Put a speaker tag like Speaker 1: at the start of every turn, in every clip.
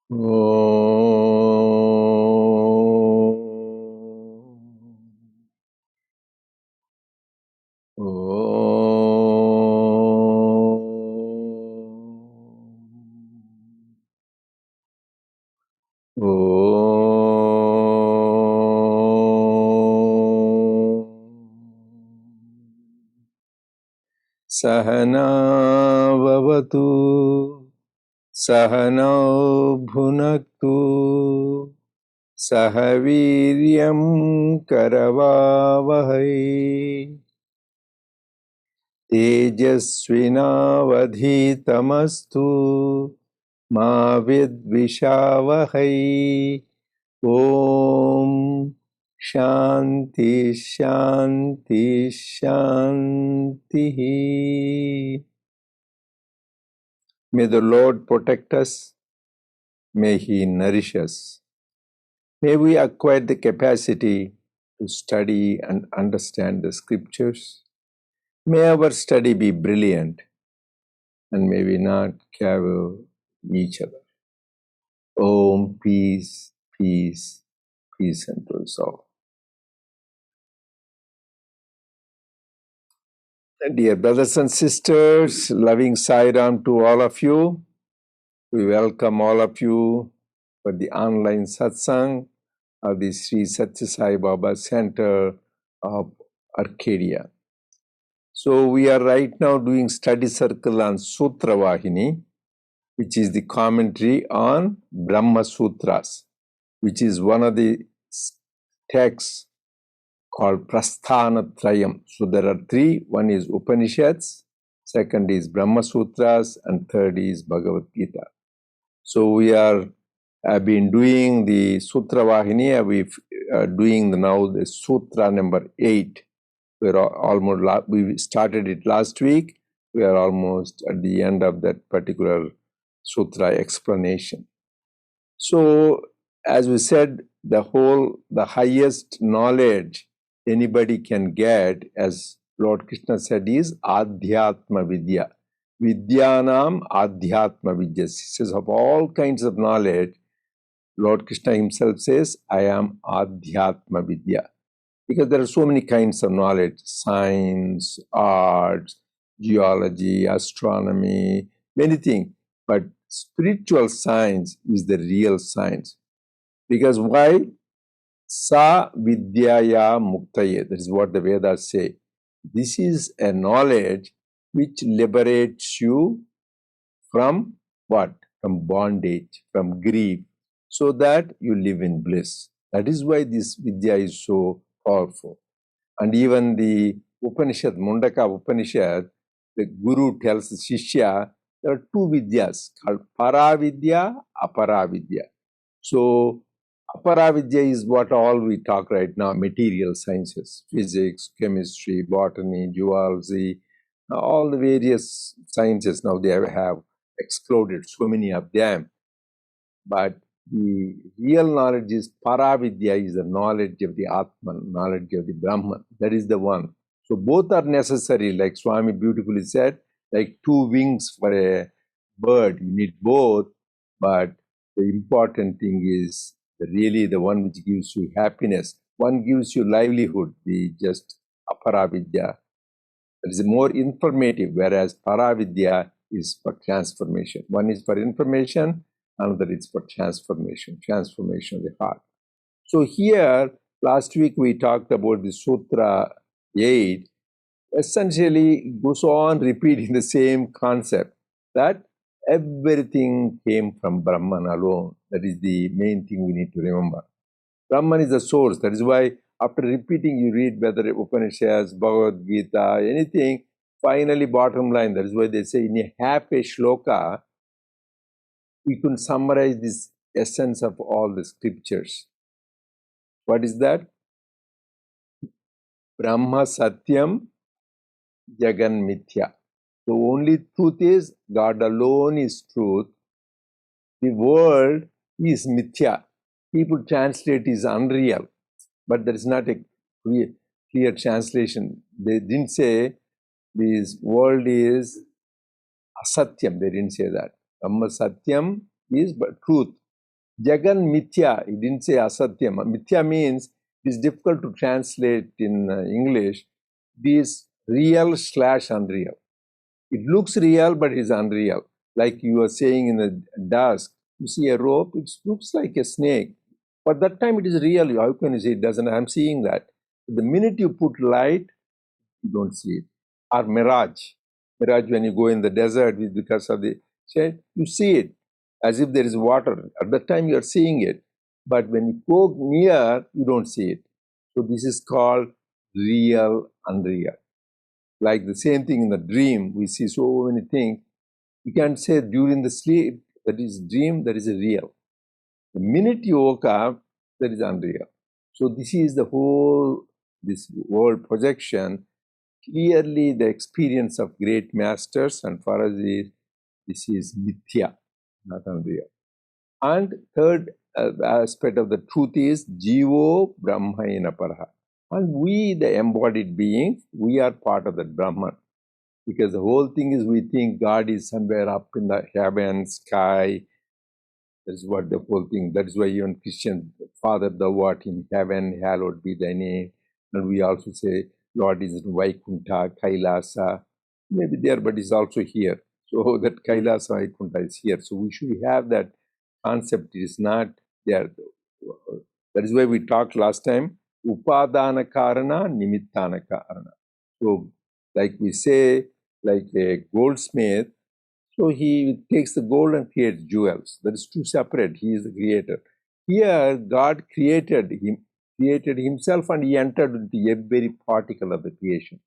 Speaker 1: Sahana vavatu Sahana bhunaktu Sahaviryam karavavahai Tejasvinavadhitamastu Ma vidvishavahai Om Shanti Shanti Shanti. May the Lord protect us. May He nourish us. May we acquire the capacity to study and understand the scriptures. May our study be brilliant, and may we not cavil each other. Om, peace, peace, peace unto us all. Dear brothers and sisters, loving Sai Ram to all of you. We welcome all of you for the online satsang of the Sri Sathya Sai Baba Center of Arcadia. So we are right now doing study circle on Sutra Vahini, which is the commentary on Brahma Sutras, which is one of the texts called Prasthanatrayam. So there are three. One is Upanishads, second is Brahma Sutras, and third is Bhagavad Gita. So we have been doing the Sutra Vahini. We are doing now the Sutra number 8. We started it last week. We are almost at the end of that particular Sutra explanation. So, as we said, the highest knowledge anybody can get, as Lord Krishna said, is Adhyatma Vidya. Vidyanam Adhyatma Vidya. He says, of all kinds of knowledge, Lord Krishna himself says, I am Adhyatma Vidya. Because there are so many kinds of knowledge, science, arts, geology, astronomy, many things. But spiritual science is the real science. Because why? Sa vidyaya muktaye. That is what the Vedas say. This is a knowledge which liberates you from what? From bondage, from grief, so that you live in bliss. That is why this vidya is so powerful. And even the Upanishad, Mundaka Upanishad, the Guru tells the Shishya, there are two vidyas called Paravidya, Aparavidya. So, Aparavidya is what all we talk right now, material sciences, physics, chemistry, botany, zoology, all the various sciences now they have exploded, so many of them. But the real knowledge is Paravidya, is the knowledge of the Atman, knowledge of the Brahman. That is the one. So both are necessary, like Swami beautifully said, like two wings for a bird. You need both, but the important thing is really the one which gives you happiness. One gives you livelihood, the just Aparavidya. That is more informative, whereas Paravidya is for transformation. One is for information, another is for transformation of the heart. So here, last week we talked about the Sutra 8. Essentially, goes on repeating the same concept that everything came from Brahman alone. That is the main thing we need to remember. Brahman is the source. That is why after repeating, you read whether Upanishads, Bhagavad Gita, anything, finally bottom line. That is why they say in a half a shloka, we can summarize this essence of all the scriptures. What is that? Brahma Satyam Jagan Mithya. The only truth is God alone is truth. The world is Mithya. People translate is unreal, but there is not a clear translation. They didn't say this world is asatyam. They didn't say that. Brahma Satyam is but truth. Jagan Mithya, he didn't say Asatyam. Mithya means it's difficult to translate in English. This real/unreal. It looks real, but it's unreal. Like you were saying in the dusk, you see a rope, it looks like a snake. But that time it is real. How can you say it doesn't? I'm seeing that. The minute you put light, you don't see it. Or mirage. Mirage, when you go in the desert because of the shade, you see it as if there is water. At that time you are seeing it. But when you go near, you don't see it. So this is called real, unreal. Like the same thing in the dream, we see so many things. You can't say during the sleep that is dream, that is real. The minute you woke up, that is unreal. So this is the whole, this world projection, clearly the experience of great masters, and for us this is mithya, not unreal. And third aspect of the truth is jivo brahmaina paraha. And we, the embodied beings, we are part of that Brahman. Because the whole thing is we think God is somewhere up in the heaven, sky. That's what the whole thing. That is why even Christian, Father, thou art in heaven, hallowed be thy name. And we also say, Lord is in Vaikuntha, Kailasa. Maybe there, but it's also here. So that Kailasa, Vaikuntha is here. So we should have that concept. It is not there. That is why we talked last time. Upadana karana, nimittana karana. So, like we say, like a goldsmith, so he takes the gold and creates jewels. That is two separate. He is the creator. Here, God created himself, and he entered into every particle of the creation.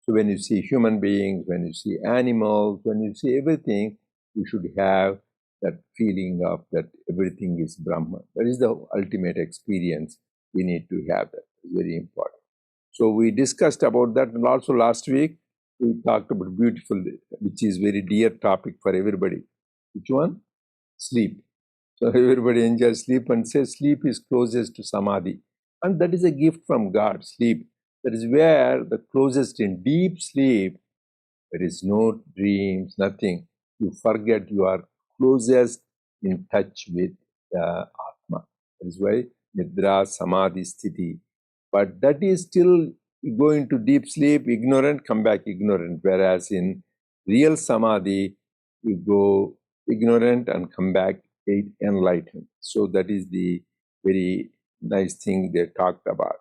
Speaker 1: So when you see human beings, when you see animals, when you see everything, you should have that feeling of that everything is Brahman. That is the ultimate experience. We need to have that. It's very important. So we discussed about that, and also last week we talked about beautiful, which is very dear topic for everybody. Which one? Sleep. So everybody enjoys sleep and says sleep is closest to samadhi. And that is a gift from God, sleep. That is where the closest in deep sleep, there is no dreams, nothing. You forget you are closest in touch with the Atma. That is why Nidra Samadhi Sthiti. But that is still go into deep sleep, ignorant, come back ignorant. Whereas in real Samadhi, you go ignorant and come back enlightened. So that is the very nice thing they talked about.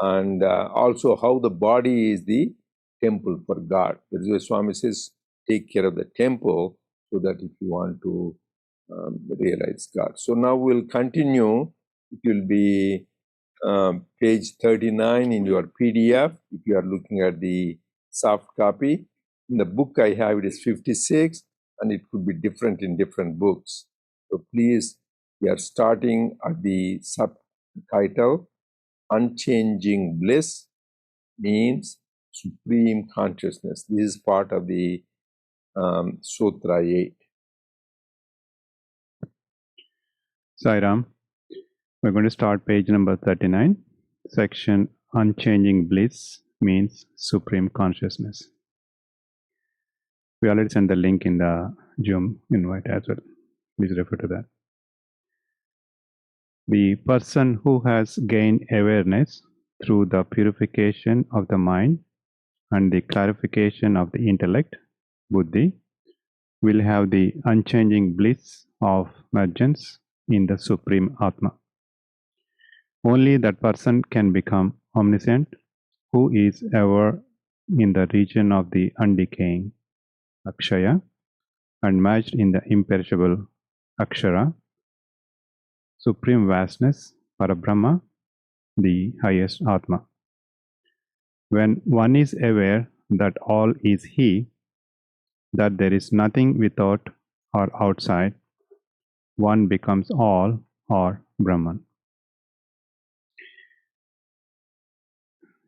Speaker 1: And also how the body is the temple for God. That is why Swami says, take care of the temple so that if you want to realize God. So now we'll continue. It will be page 39 in your PDF if you are looking at the soft copy. In the book I have, it is 56, and it could be different in different books. So please, we are starting at the subtitle, Unchanging Bliss means supreme consciousness. This is part of the Sutra 8.
Speaker 2: Sairam, we're going to start page number 39, section Unchanging Bliss means supreme consciousness. We already sent the link in the Zoom invite as well. Please refer to that. The person who has gained awareness through the purification of the mind and the clarification of the intellect, buddhi, will have the unchanging bliss of emergence in the Supreme Atma. Only that person can become omniscient who is ever in the region of the undecaying Akshaya and merged in the imperishable Akshara, supreme vastness, Parabrahma, the highest Atma. When one is aware that all is He, that there is nothing without or outside, one becomes all or Brahman.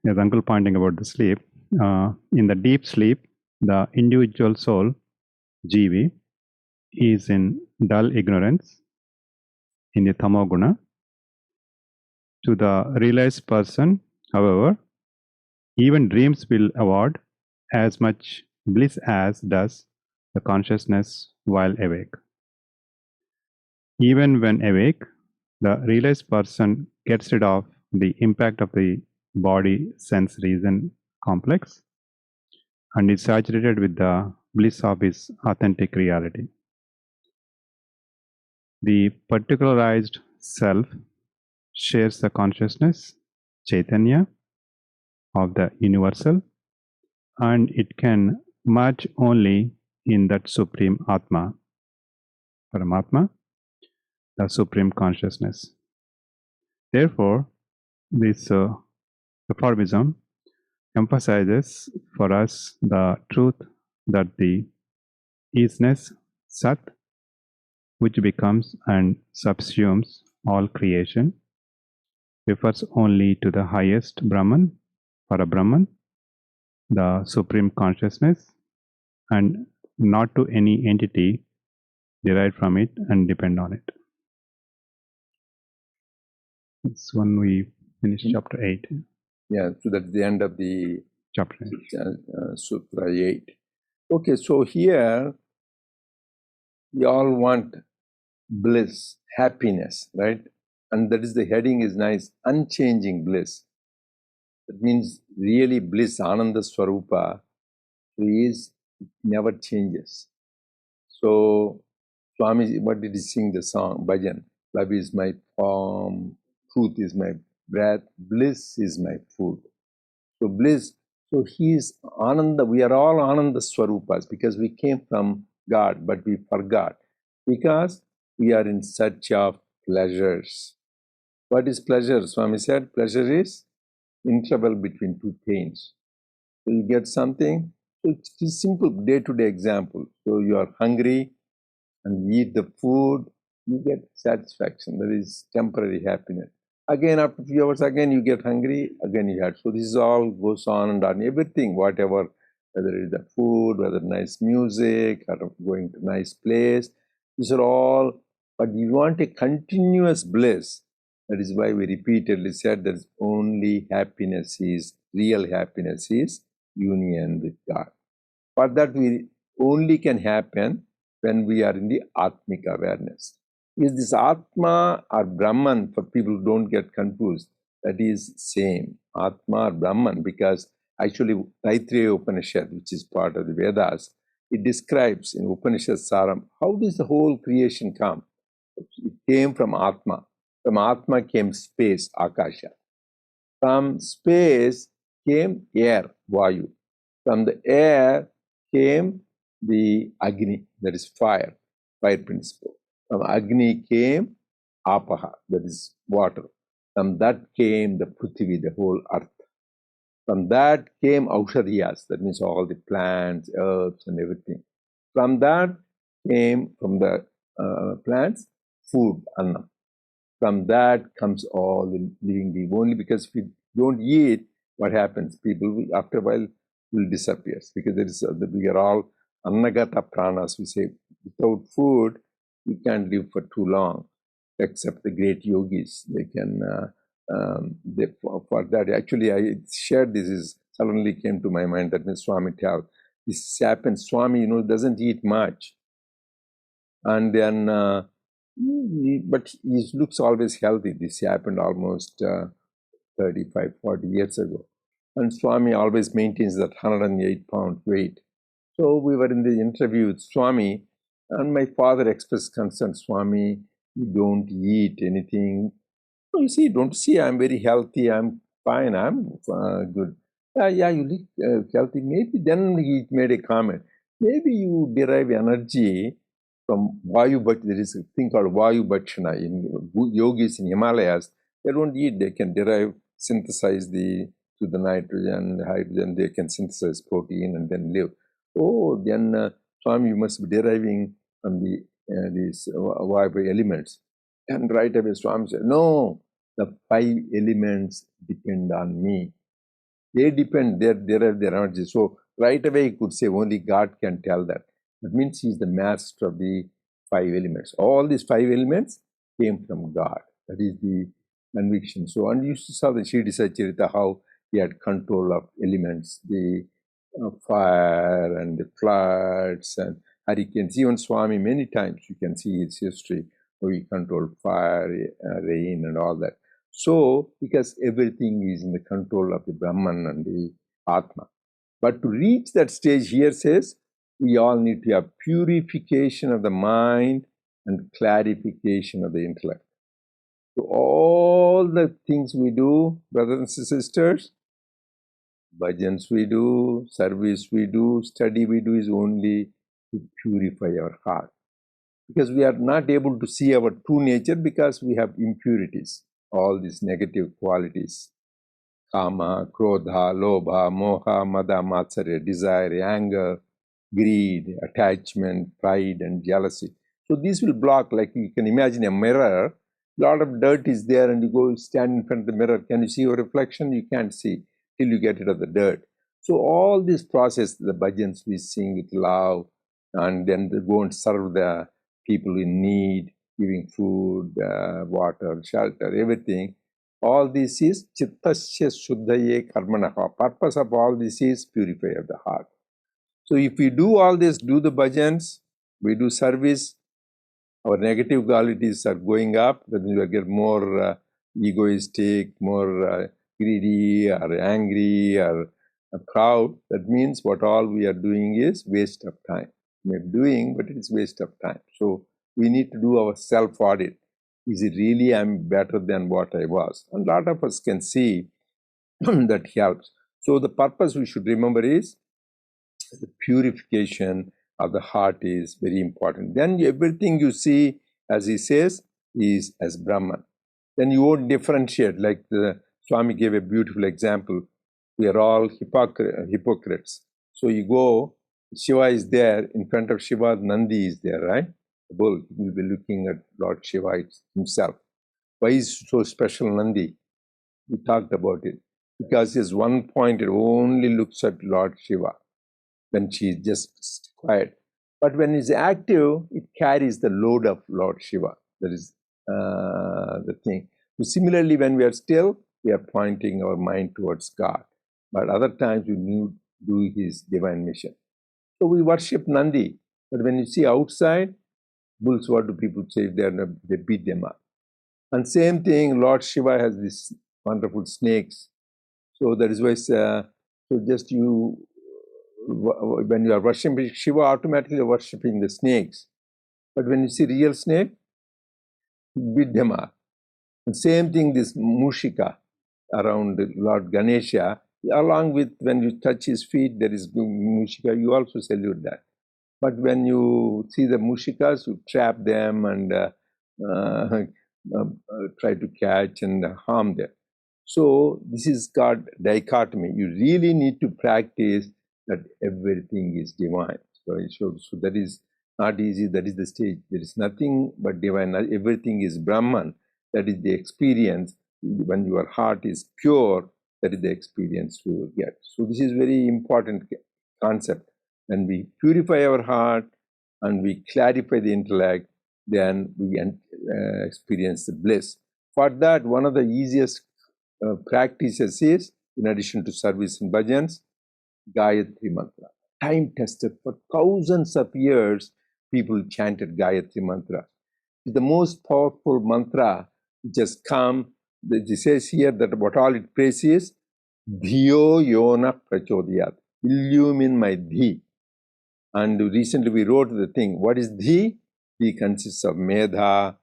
Speaker 2: As Uncle pointing about the sleep, in the deep sleep, the individual soul, Jivi, is in dull ignorance, in the Tamoguna. To the realized person, however, even dreams will award as much bliss as does the consciousness while awake. Even when awake, the realized person gets rid of the impact of the body sense reason complex and is saturated with the bliss of his authentic reality. The particularized self shares the consciousness, Chaitanya, of the universal, and it can merge only in that supreme Atma, Paramatma, the supreme consciousness. Therefore, this reformism emphasizes for us the truth that the isness, Sat, which becomes and subsumes all creation, refers only to the highest Brahman, Parabrahman, the supreme consciousness, and not to any entity derived from it and depend on it. This one we finished chapter 8.
Speaker 1: Yeah, so that's the end of the
Speaker 2: Chapter 8.
Speaker 1: Sutra 8. Okay, so here we all want bliss, happiness, right? And that is the heading is nice, unchanging bliss. That means really bliss, Ananda Swarupa, is never changes. So Swami, what did he sing the song, bhajan? Love is my form, truth is my breath, bliss is my food. So bliss, so he is Ananda, we are all Ananda Swarupas because we came from God, but we forgot because we are in search of pleasures. What is pleasure? Swami said, pleasure is interval between two pains. So you get something, so it's a simple day-to-day example. So you are hungry and you eat the food, you get satisfaction. That is temporary happiness. Again, after a few hours, again you get hungry, again you had. So this is all goes on and on. Everything, whatever, whether it is the food, whether nice music, or going to nice place, these are all, but you want a continuous bliss. That is why we repeatedly said that only happiness is, real happiness is union with God. But that we only can happen when we are in the Atmic awareness. Is this Atma or Brahman, for people who don't get confused, that is same, Atma or Brahman, because actually Taittiriya Upanishad, which is part of the Vedas, it describes in Upanishad Saram, how does the whole creation come? It came from Atma. From Atma came space, Akasha. From space came air, Vayu. From the air came the Agni, that is fire principle. From Agni came Apaha, that is water. From that came the Prithvi, the whole earth. From that came Aushadhiyas, that means all the plants, herbs, and everything. From that came, from the plants, food, Anna. From that comes all the living being. Only because if we don't eat, what happens? People will, after a while, will disappear because there is we are all annagata pranas. We say without food, we can't live for too long, except the great yogis. They can. For that, actually, I shared this. Is suddenly came to my mind that when Swami tell this happens. Swami, doesn't eat much, and then. But he looks always healthy. This happened almost 35, 40 years ago. And Swami always maintains that 108-pound weight. So we were in the interview with Swami, and my father expressed concern, Swami, you don't eat anything. Oh, don't see, I'm very healthy, I'm fine, I'm good. Yeah, you look healthy. Maybe then he made a comment. Maybe you derive energy from Vayu, but there is a thing called Vayu Bhakshana. In yogis in Himalayas, they don't eat, they can synthesize to the nitrogen, hydrogen, they can synthesize protein and then live. Oh, then Swami, you must be deriving from these Vayu elements. And right away, Swami said, no, the 5 elements depend on me. They depend, they derive their energy. So right away, he could say only God can tell that. That means he is the master of the 5 elements. All these 5 elements came from God. That is the conviction. So, and you saw the Shirdi Sachirita, how he had control of elements, the fire and the floods and hurricanes. Even Swami, many times you can see his history. We control fire, rain, and all that. So, because everything is in the control of the Brahman and the Atma. But to reach that stage, here says, we all need to have purification of the mind and clarification of the intellect. So all the things we do, brothers and sisters, bhajans we do, service we do, study we do, is only to purify our heart. Because we are not able to see our true nature because we have impurities, all these negative qualities. Kama, Krodha, Lobha, Moha, Mada, Matsarya, desire, anger, greed, attachment, pride, and jealousy. So these will block, like you can imagine a mirror, a lot of dirt is there, and you go stand in front of the mirror. Can you see your reflection? You can't see till you get rid of the dirt. So all this process, the bhajans we sing with love, and then they go and serve the people in need, giving food, water, shelter, everything. All this is chittasya shuddhaye karmanaha. Purpose of all this is purify of the heart. So if we do all this, do the bhajans, we do service, our negative qualities are going up, then we will get more egoistic, more greedy or angry or proud. That means what all we are doing is waste of time. We are doing, but it's waste of time. So we need to do our self-audit. Is it really I'm better than what I was? And a lot of us can see that helps. So the purpose we should remember is the purification of the heart is very important. Then everything you see, as he says, is as Brahman. Then you won't differentiate. Like the Swami gave a beautiful example. We are all hypocrites. So you go, Shiva is there, in front of Shiva, Nandi is there, right? The bull will be looking at Lord Shiva himself. Why is so special Nandi? We talked about it. Because his one point, it only looks at Lord Shiva when she is just quiet. But when it's active, it carries the load of Lord Shiva. That is the thing. So similarly, when we are still, we are pointing our mind towards God. But other times, we need to do his divine mission. So we worship Nandi. But when you see outside, bulls, what do people say? They beat them up. And same thing, Lord Shiva has these wonderful snakes. So that is why, so just you, when you are worshiping Shiva, automatically you're worshiping the snakes. But when you see real snake, beat them up. And same thing, this Mushika around Lord Ganesha, along with when you touch his feet, there is Mushika, you also salute that. But when you see the Mushikas, you trap them and try to catch and harm them. So this is called dichotomy. You really need to practice that everything is divine. So that is not easy. That is the stage. There is nothing but divine. Everything is Brahman. That is the experience. When your heart is pure, that is the experience you will get. So this is very important concept. When we purify our heart and we clarify the intellect, then we experience the bliss. For that, one of the easiest practices is, in addition to service and bhajans, Gayatri mantra. Time tested for thousands of years, people chanted Gayatri mantra. It's the most powerful mantra which has come. It says here that what all it prays is, Dhiyo Yona Prachodhyat. Illumine my Dhi. And recently we wrote the thing. What is Dhi? Dhi consists of Medha,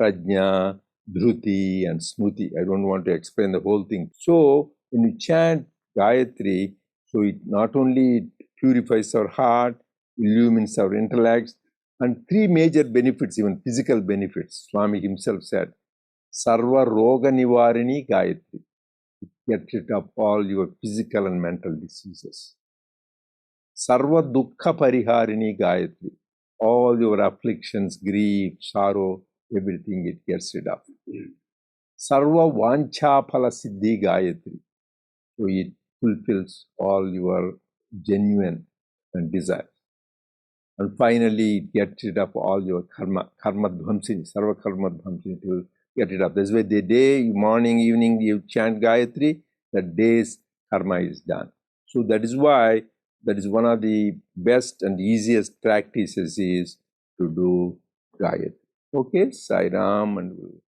Speaker 1: Prajna, Dhruti, and Smruti. I don't want to explain the whole thing. So when you chant Gayatri, so it not only purifies our heart, illumines our intellects, and three major benefits, even physical benefits. Swami himself said, Sarva Roga Nivarini Gayatri. Get rid of all your physical and mental diseases. Sarva Dukkha Pariharini Gayatri. All your afflictions, grief, sorrow, everything it gets rid of. Sarva Vancha Phala Siddhi Gayatri. So it fulfills all your genuine desires. And finally, it gets rid of all your karma dhamsini, sarva karma dhamsini, it will get rid of. That's why the day, morning, evening, you chant Gayatri, the day's karma is done. So that is why, that is one of the best and easiest practices is to do Gayatri. Okay, Sai Ram, and we'll